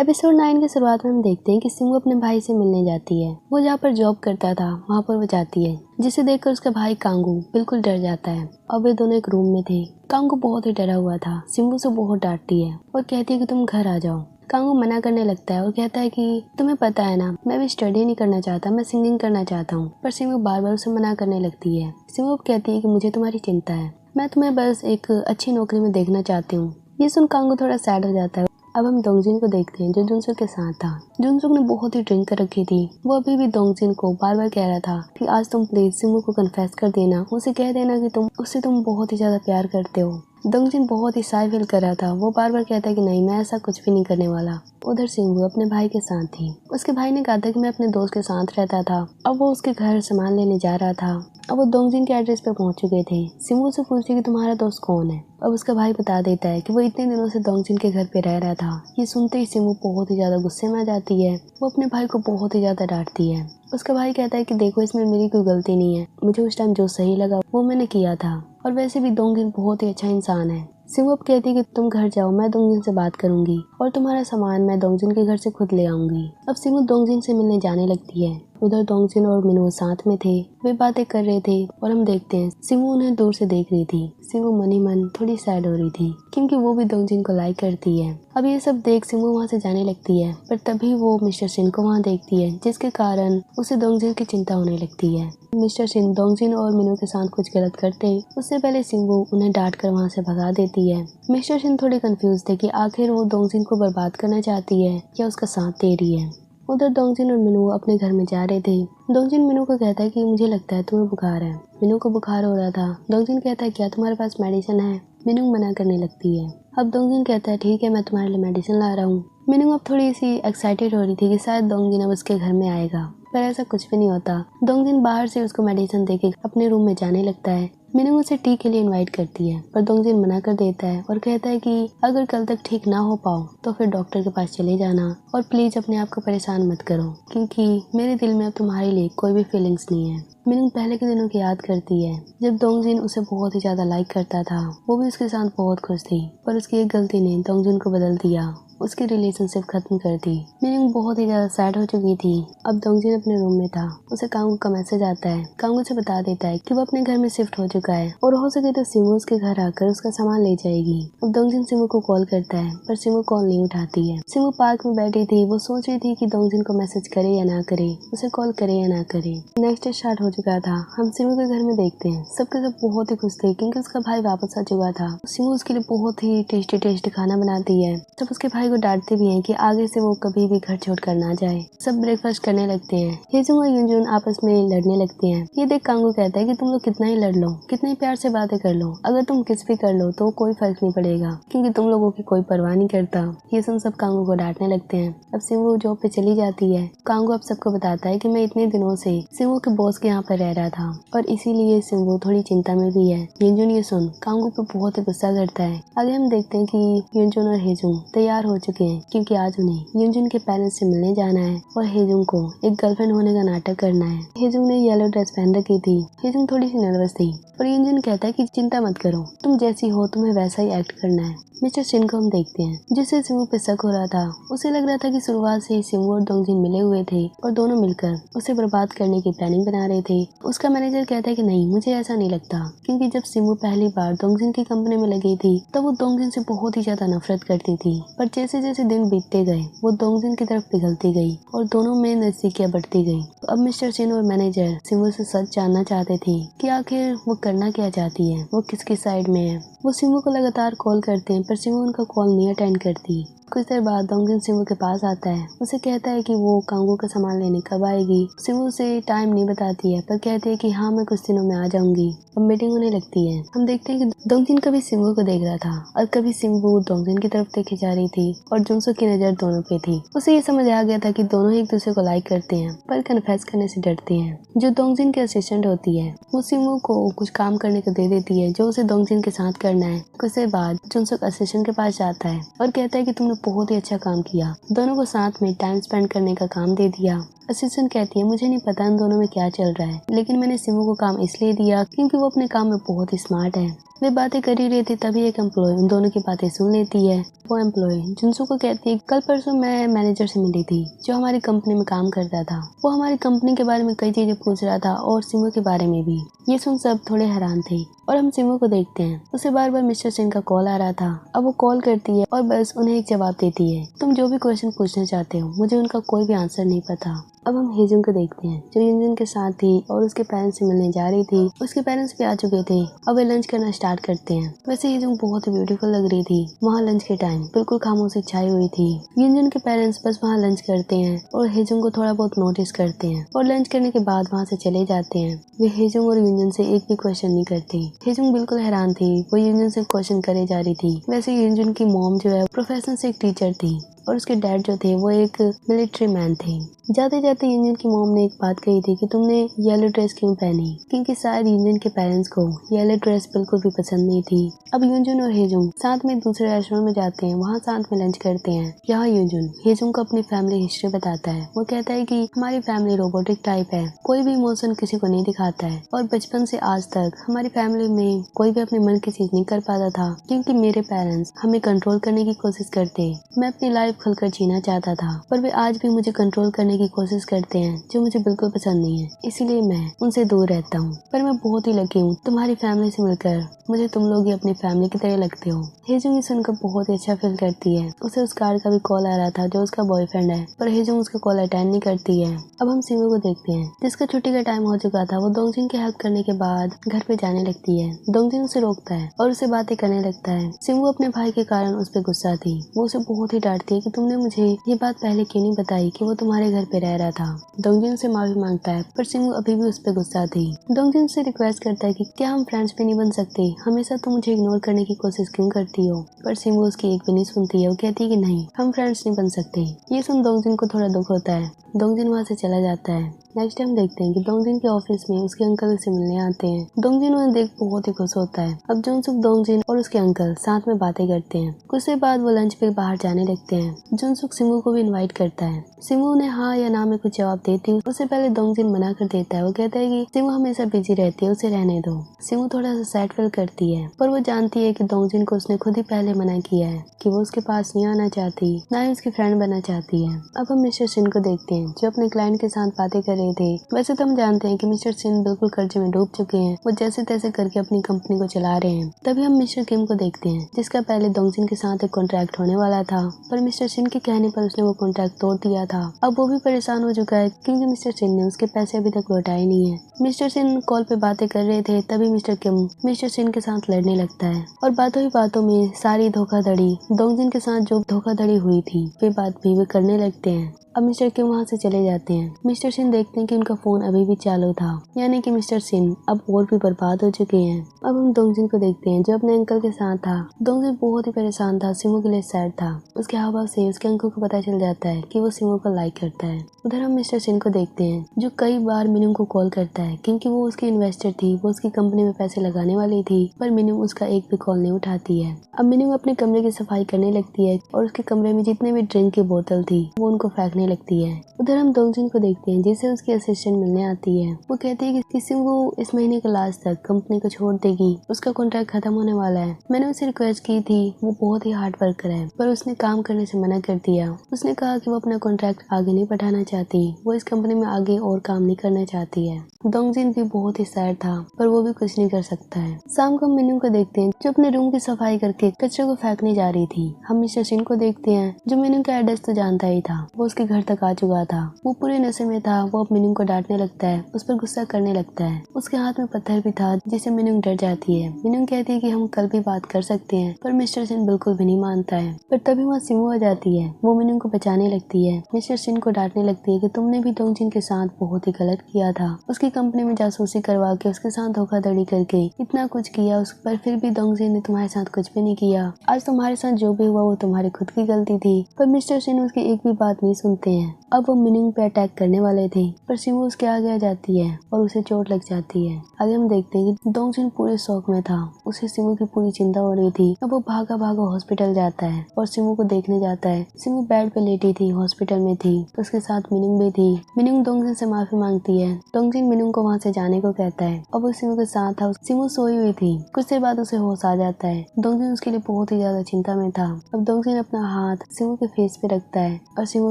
Episode 9 की शुरुआत में हम देखते हैं कि सिंगू अपने भाई से मिलने जाती है। वो जहाँ पर जॉब करता था वहाँ पर वो जाती है, जिसे देखकर उसका भाई कांगू बिल्कुल डर जाता है और वे दोनों एक रूम में थे। कांगू बहुत ही डरा हुआ था। सिंगू से बहुत डांटती है और कहती है कि तुम घर आ जाओ। कांगू मना करने लगता है और कहता है कि तुम्हें पता है ना, मैं भी स्टडी नहीं करना चाहता, मैं सिंगिंग करना चाहता हूँ। पर सिंगू बार बार उसे मना करने लगती है। सिंगू कहती है कि मुझे तुम्हारी चिंता है, मैं तुम्हें बस एक अच्छी नौकरी में देखना चाहती हूँ। ये सुन कांगू थोड़ा सैड हो जाता है। अब हम दोंगजिन को देखते हैं जो जुनसुक के साथ था। जुनसुक ने बहुत ही ड्रिंक कर रखी थी। वो अभी भी दोंगजिन को बार बार कह रहा था कि आज तुम प्लीज सिंगू को कन्फेस कर देना, उसे कह देना कि तुम बहुत ही ज्यादा प्यार करते हो। दोंगजिन बहुत ही शाय फील कर रहा था। वो बार बार कहता है कि नहीं, मैं ऐसा कुछ भी नहीं करने वाला। उधर सिंगू अपने भाई के साथ थी। उसके भाई ने कहा था कि मैं अपने दोस्त के साथ रहता था। अब वो उसके घर सामान लेने जा रहा था। अब वो दोंगजिन के एड्रेस पे पहुंच चुके थे। सिंगू से पूछती कि तुम्हारा दोस्त कौन है। अब उसका भाई बता देता है कि वो इतने दिनों से दोंगजिन के घर पे रह रहा था। ये सुनते ही सिंगू बहुत ही ज्यादा गुस्से में आ जाती है। वो अपने भाई को बहुत ही ज्यादा डांटती है। उसका भाई कहता है कि देखो, इसमें मेरी कोई गलती नहीं है, मुझे उस टाइम जो सही लगा वो मैंने किया था, और वैसे भी दोंगजिन बहुत ही अच्छा इंसान है। सिंगू अब कहती है कि तुम घर जाओ, मैं दोंगजिन से बात करूंगी और तुम्हारा सामान मैं दोंगजिन के घर से खुद ले आऊंगी। अब सिंगू दोंगजिन से मिलने जाने लगती है। उधर दोंगजिन और मिनू साथ में थे। वे बातें कर रहे थे और हम देखते हैं सिंगू उन्हें दूर से देख रही थी। सिंगू मन ही मन थोड़ी सैड हो रही थी क्योंकि वो भी दोंगजिन को लाइक करती है। अब ये सब देख सिंगू वहाँ से जाने लगती है, पर तभी वो मिस्टर सिन को वहाँ देखती है, जिसके कारण उसे दोंगजिन की चिंता होने लगती है। मिस्टर सिन दोंगजिन और मिनू के साथ कुछ गलत करते उससे पहले सिंगू उन्हें डांट कर वहाँ से भगा देती है। मिस्टर सिन थोड़े कंफ्यूज थे कि आखिर वो दोंगजिन को बर्बाद करना चाहती है या उसका साथ दे रही है। उधर दोंगजिन और मिनू अपने घर में जा रहे थे। दोंगजिन मिनू को कहता है कि मुझे लगता है तुम्हें बुखार है। मिनू को बुखार हो रहा था। दोंगजिन कहता है क्या तुम्हारे पास मेडिसिन है। मिनू मना करने लगती है। अब दोंगजिन कहता है ठीक है, मैं तुम्हारे लिए मेडिसिन ला रहा हूँ। मिनू अब थोड़ी सी एक्साइटेड हो रही थी कि शायद दोंगजिन अब उसके घर में आएगा, पर ऐसा कुछ भी नहीं होता। दोंगजिन बाहर से उसको मेडिसिन देके अपने रूम में जाने लगता है। मिनू उसे टी के लिए इनवाइट करती है, पर दोंगजिन मना कर देता है और कहता है कि अगर कल तक ठीक ना हो पाओ तो फिर डॉक्टर के पास चले जाना, और प्लीज अपने आप को परेशान मत करो क्योंकि मेरे दिल में अब तुम्हारे लिए कोई भी फीलिंग्स नहीं है। मिनू पहले के दिनों की याद करती है जब दोंगजिन उसे बहुत ही ज्यादा लाइक करता था। वो भी उसके साथ बहुत खुश थी, पर उसकी एक गलती ने दोंगजिन को बदल दिया, उसकी रिलेशनशिप खत्म कर दी। मिनू बहुत ही ज्यादा सैड हो चुकी थी। अब दोंगजिन अपने रूम में था। उसे कांगू का मैसेज आता है। कांगू से बता देता है कि वो अपने घर में शिफ्ट हो चुका है और हो सके तो सिंगू उसके घर आकर उसका सामान ले जाएगी। अब दोंगजिन सिंगू को कॉल करता है, पर सिंगू कॉल नहीं उठाती है। सिंगू पार्क में बैठी थी। वो सोच रही थी कि दोंगजिन को मैसेज करे या ना करे, उसे कॉल करे या ना करे। नेक्स्ट डे स्टार्ट हो चुका था। हम सिंगू के घर में देखते हैं सबके सब बहुत ही खुश थे क्योंकि उसका भाई वापस आ चुका था। सिंगू उसके लिए बहुत ही टेस्टी खाना बनाती है। सब उसके भाई को डांटते भी हैं कि आगे से वो कभी भी घर छोड़कर ना जाए। सब ब्रेकफास्ट करने लगते हैं। हेजुंग और युनजुन आपस में लड़ने लगते हैं। ये देख कांगू कहता है कि तुम लोग कितना ही लड़ लो, कितने ही प्यार से बातें कर लो, अगर तुम किस भी कर लो तो कोई फर्क नहीं पड़ेगा क्योंकि तुम लोगों की कोई परवाह नहीं करता। ये सुन सब कांगू को डांटने लगते हैं। अब सिंगू जॉब पे चली जाती है। कांगू अब सबको बताता है कि मैं इतने दिनों से सिंगू के बॉस के यहाँ पर रह रहा था और इसीलिए सिंगू थोड़ी चिंता में भी है। युनजुन ये सुन कांगू पे बहुत ही गुस्सा करता है। आगे हम देखते हैं कि युनजुन और हेजुंग तैयार हो चुके हैं क्योंकि आज उन्हें युनजुन के पेरेंट्स से मिलने जाना है और हेजुंग को एक गर्लफ्रेंड होने का नाटक करना है। हेजुंग ने येलो ड्रेस पहन रखी थी। हेजुंग थोड़ी सी नर्वस थी, पर युनजुन कहता है कि चिंता मत करो, तुम जैसी हो तुम्हें वैसा ही एक्ट करना है। मिस्टर सिन को हम देखते हैं जिससे सिंगू पे शक हो रहा था। उसे लग रहा था कि शुरुआत से ही सिंगू और दोंगजिन मिले हुए थे और दोनों मिलकर उसे बर्बाद करने की प्लानिंग बना रहे थे। उसका मैनेजर कहता है कि नहीं, मुझे ऐसा नहीं लगता क्योंकि जब सिंगू पहली बार दोंगजिन की कंपनी में लगी थी तब वो दोंगजिन से बहुत ही ज्यादा नफरत करती थी, पर जैसे जैसे दिन बीतते गए वो दोंगजिन की तरफ पिघलती गई और दोनों में नजदीकियां बढ़ती गई। अब मिस्टर सिन और मैनेजर सिंगू से सच जानना चाहते थे कि आखिर वो करना क्या चाहती है, वो किसकी साइड में है। वो सिंगू को लगातार कॉल करते हैं पर सिंगू उनका कॉल नहीं अटेंड करती। कुछ देर बाद दोंगजिन सिंगू के पास आता है। उसे कहता है कि वो कांगू का सामान लेने कब आएगी। सिंगू उसे टाइम नहीं बताती है पर कहती है कि हाँ, मैं कुछ दिनों में आ जाऊंगी। अब मीटिंग होने लगती है। हम देखते हैं कि दोंगजिन कभी सिंगू को देख रहा था और कभी सिंगू दोंगजिन की तरफ देखे जा रही थी और जुनसुक की नजर दोनों पे थी। उसे ये समझ आ गया था कि दोनों एक दूसरे को लाइक करते हैं पर कन्फेस करने से डरते हैं। जो दोंगजिन की असिस्टेंट होती है वो सिंगू को कुछ काम करने को दे देती है जो उसे दोंगजिन के साथ करना है। कुछ देर बाद जुनसुक असिस्टेंट के पास जाता है और कहता है कि तुमने बहुत ही अच्छा काम किया, दोनों को साथ में टाइम स्पेंड करने का काम दे दिया। असिस्टेंट कहती है मुझे नहीं पता इन दोनों में क्या चल रहा है, लेकिन मैंने सिमू को काम इसलिए दिया क्योंकि वो अपने काम में बहुत ही स्मार्ट है। वे बातें कर ही रहे थे तभी एक एम्प्लॉय उन दोनों की बातें सुन लेती है। वो एम्प्लॉय जुनसू को कहती है कल परसों मैं मैनेजर से मिली थी जो हमारी कंपनी में काम करता था। वो हमारी कंपनी के बारे में कई चीजें पूछ रहा था और सिमू के बारे में भी। ये सुन सब थोड़े हैरान थे और हम सिमू को देखते हैं। उसे बार बार मिस्टर सिंह का कॉल आ रहा था। अब वो कॉल करती है और बस उन्हें एक जवाब देती है, तुम जो भी क्वेश्चन पूछना चाहते हो मुझे उनका कोई भी आंसर नहीं पता। अब हम हेजुन को देखते हैं जो युनजुन के साथ थी और उसके पेरेंट्स से मिलने जा रही थी। उसके पेरेंट्स भी आ चुके थे। अब वे लंच करना स्टार्ट करते हैं। वैसे हेजुन बहुत ही ब्यूटीफुल लग रही थी। वहाँ लंच के टाइम बिल्कुल खामोशी छाई हुई थी। युनजुन के पेरेंट्स बस वहाँ लंच करते हैं और हेजुन को थोड़ा बहुत नोटिस करते हैं और लंच करने के बाद वहाँ से चले जाते हैं। वे हेजुन और युनजुन से एक भी क्वेश्चन नहीं करते। हेजुन बिल्कुल हैरान थी। वो युनजुन से क्वेश्चन करे जा रही थी। वैसे युनजुन की मॉम जो है प्रोफेशन से एक टीचर थी और उसके डैड जो थे वो एक मिलिट्री मैन थे। जाते जाते युनजुन की मॉम ने एक बात कही थी कि तुमने येलो ड्रेस क्यों पहनी, क्योंकि शायद युनजुन के पेरेंट्स को येलो ड्रेस बिल्कुल भी पसंद नहीं थी। अब युनजुन और हेजुन साथ में दूसरे रेस्टोरेंट में जाते हैं। वहाँ साथ में लंच करते हैं। यहाँ युनजुन हेजुन को अपनी फैमिली हिस्ट्री बताता है। वो कहता है कि हमारी फैमिली रोबोटिक टाइप है, कोई भी इमोशन किसी को नहीं दिखाता है और बचपन से आज तक हमारी फैमिली में कोई भी अपने मन की चीज नहीं कर पाता था क्योंकि मेरे पेरेंट्स हमें कंट्रोल करने की कोशिश करते। मैं अपनी लाइफ खुलकर जीना चाहता था पर वे आज भी मुझे कंट्रोल करने की कोशिश करते हैं जो मुझे बिल्कुल पसंद नहीं है, इसीलिए मैं उनसे दूर रहता हूँ। पर मैं बहुत ही लकी हूँ तुम्हारी फैमिली से मिलकर, मुझे तुम लोग ही अपनी फैमिली की तरह लगते हो। हेजुन ये सुनकर बहुत ही अच्छा फील करती है। उसे उस कार का भी कॉल आ रहा था जो उसका बॉयफ्रेंड है, पर हेजुन उसका कॉल अटेंड नहीं करती है। अब हम सिमू को देखते हैं जिसका छुट्टी का टाइम हो चुका था। वो दोंगजिन की हेल्प करने के बाद घर पे जाने लगती है। दोंगजिन उसे रोकता है और उसे बातें करने लगता है। सिमू अपने भाई के कारण उस पर गुस्सा थी। वो उसे बहुत ही डांटती है कि तुमने मुझे ये बात पहले क्यों नहीं बताई कि वो तुम्हारे घर पे रह रहा था। दोंगजिन से माफी मांगता है पर सिमू अभी भी उस पर गुस्सा थी। दोंगजिन से रिक्वेस्ट करता है कि क्या हम फ्रेंड्स भी नहीं बन सकते, हमेशा तुम मुझे इग्नोर करने की कोशिश क्यों करती हो। पर सिमू उसकी एक भी नहीं सुनती है। वो कहती है कि नहीं, हम फ्रेंड्स नहीं बन सकते। ये सुन दोंगजिन को थोड़ा दुख होता है। दोंगजिन वहाँ से चला जाता है। नेक्स्ट टाइम देखते हैं कि दोंगजिन के ऑफिस में उसके अंकल उसे मिलने आते हैं। दोंगजिन उन्हें देख बहुत ही खुश होता है। अब जुनसुक दोंगजिन और उसके अंकल साथ में बातें करते हैं। कुछ देर बाद वो लंच पे बाहर जाने लगते हैं। जुनसुक सिमू को भी इनवाइट करता है। सिमू ने हाँ या ना में कुछ जवाब देती है। उससे पहले दोंगजिन मना कर देता है। वो कहता है कि सिमू हमेशा बिजी रहती है, उसे रहने दो। सिमू थोड़ा सा सैड फील करती है पर वो जानती है कि दोंगजिन को उसने खुद ही पहले मना किया है कि वो उसके पास नहीं आना चाहती, ना ही उसकी फ्रेंड बनना चाहती है। अब हम मिस्टर सिन को देखते हैं जो अपने क्लाइंट के साथ बातें कर रहे थे। वैसे तो हम जानते हैं कि मिस्टर सिन बिल्कुल कर्जे में डूब चुके हैं। वो जैसे तैसे करके अपनी कंपनी को चला रहे हैं। तभी हम मिस्टर किम को देखते हैं जिसका पहले दोंगजिन के साथ एक कॉन्ट्रैक्ट होने वाला था पर मिस्टर सिन के कहने पर उसने वो कॉन्ट्रैक्ट तोड़ दिया था। अब वो भी परेशान हो चुका है क्योंकि मिस्टर सिन ने उसके पैसे अभी तक लौटाए नहीं है। मिस्टर सिन कॉल पे बातें कर रहे थे तभी मिस्टर किम मिस्टर सिन के साथ लड़ने लगता है और बातों ही बातों में सारी धोखाधड़ी दोंगजिन के साथ जो धोखाधड़ी हुई थी वे बात भी वे करने लगते हैं। अब मिस्टर किम वहाँ से चले जाते हैं। मिस्टर सिन देखते हैं कि उनका फोन अभी भी चालू था, यानी कि मिस्टर सिन अब और भी बर्बाद हो चुके हैं। अब हम दोंगजिन को देखते हैं जो अपने अंकल के साथ था। दोंगजिन बहुत ही परेशान था, सिमू के लिए सैड था। उसके हाव भाव से उसके अंकल को पता चल जाता है कि वो सिमू को लाइक करता है। उधर हम मिस्टर सिन को देखते हैं जो कई बार मिनू को कॉल करता है क्योंकि वो उसकी इन्वेस्टर थी, वो उसकी कंपनी में पैसे लगाने वाली थी पर मिनू उसका एक भी कॉल नहीं उठाती है। अब मिनू अपने कमरे की सफाई करने लगती है और उसके कमरे में जितने भी ड्रिंक की बोतल थी वो उनको फेंकने लगती है। उधर हम दोंगजिन को देखते हैं जिसे उसकी असिस्टेंट मिलने आती है। वो कहती है कि सिमू इस महीने के लास्ट तक कंपनी को छोड़ देगी, उसका कॉन्ट्रैक्ट खत्म होने वाला है। मैंने उसे रिक्वेस्ट की थी, वो बहुत ही हार्ड वर्कर है पर उसने काम करने से मना कर दिया। उसने कहा कि वो अपना कॉन्ट्रैक्ट आगे नहीं बढ़ाना चाहती, वो इस कंपनी में आगे और काम नहीं करना चाहती है। दोंगजिन भी बहुत ही सैड था पर वो भी कुछ नहीं कर सकता है। शाम को हम मिनू को देखते हैं जो अपने रूम की सफाई करके कचरे को फेंकने जा रही थी। हम मिस्टर सिन को देखते हैं जो मिनू का एड्रेस तो जानता ही था, वो उसके घर तक आ चुका था। वो पूरे नशे में था। वो अब मिनू को डांटने लगता है, उस पर गुस्सा करने लगता है। उसके हाथ में पत्थर भी था जिससे मिनू डर जाती है। मिनू कहती है कि हम कल भी बात कर सकते हैं पर मिस्टर सिन बिल्कुल भी नहीं मानता है। पर तभी वहाँ सिमू आ जाती है। वो मिनू को बचाने लगती है। मिस्टर सिन को डांटने लगती है कि तुमने भी दोंगजिन के साथ बहुत ही गलत किया था, उसकी कंपनी में जासूसी करवा के उसके साथ धोखाधड़ी करके इतना कुछ किया उस पर, फिर भी दोंगजिन ने तुम्हारे साथ कुछ भी नहीं किया। आज तुम्हारे साथ जो भी हुआ वो तुम्हारी खुद की गलती थी। पर मिस्टर सिन उसकी एक भी बात नहीं सुनता होते हैं। अब वो मिनिंग पे अटैक करने वाले थे, पर सिमू उसके आगे आ जाती है और उसे चोट लग जाती है। आगे हम देखते हैं कि डोंगजिन पूरे शौक में था, उसे सिमू की पूरी चिंता हो रही थी। अब वो भागा भागा हॉस्पिटल जाता है और सिमू को देखने जाता है। सिमू बेड पे लेटी थी, हॉस्पिटल में थी, उसके साथ मिनिंग भी थी। मिनिंग डोंगजिन से माफी मांगती है। डोंगजिन मिनिंग को वहाँ से जाने को कहता है और वो सिमू के साथ था। सिमू सोई हुई थी, कुछ देर बाद उसे होश आ जाता है। डोंगजिन उसके लिए बहुत ही ज्यादा चिंता में था। अब डोंगजिन अपना हाथ सिमू के फेस पे रखता है और सिमू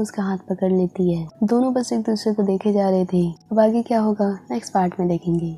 उसका हाथ पकड़ लेती है। दोनों बस एक दूसरे को देखे जा रहे थे। अब आगे क्या होगा नेक्स्ट पार्ट में देखेंगे।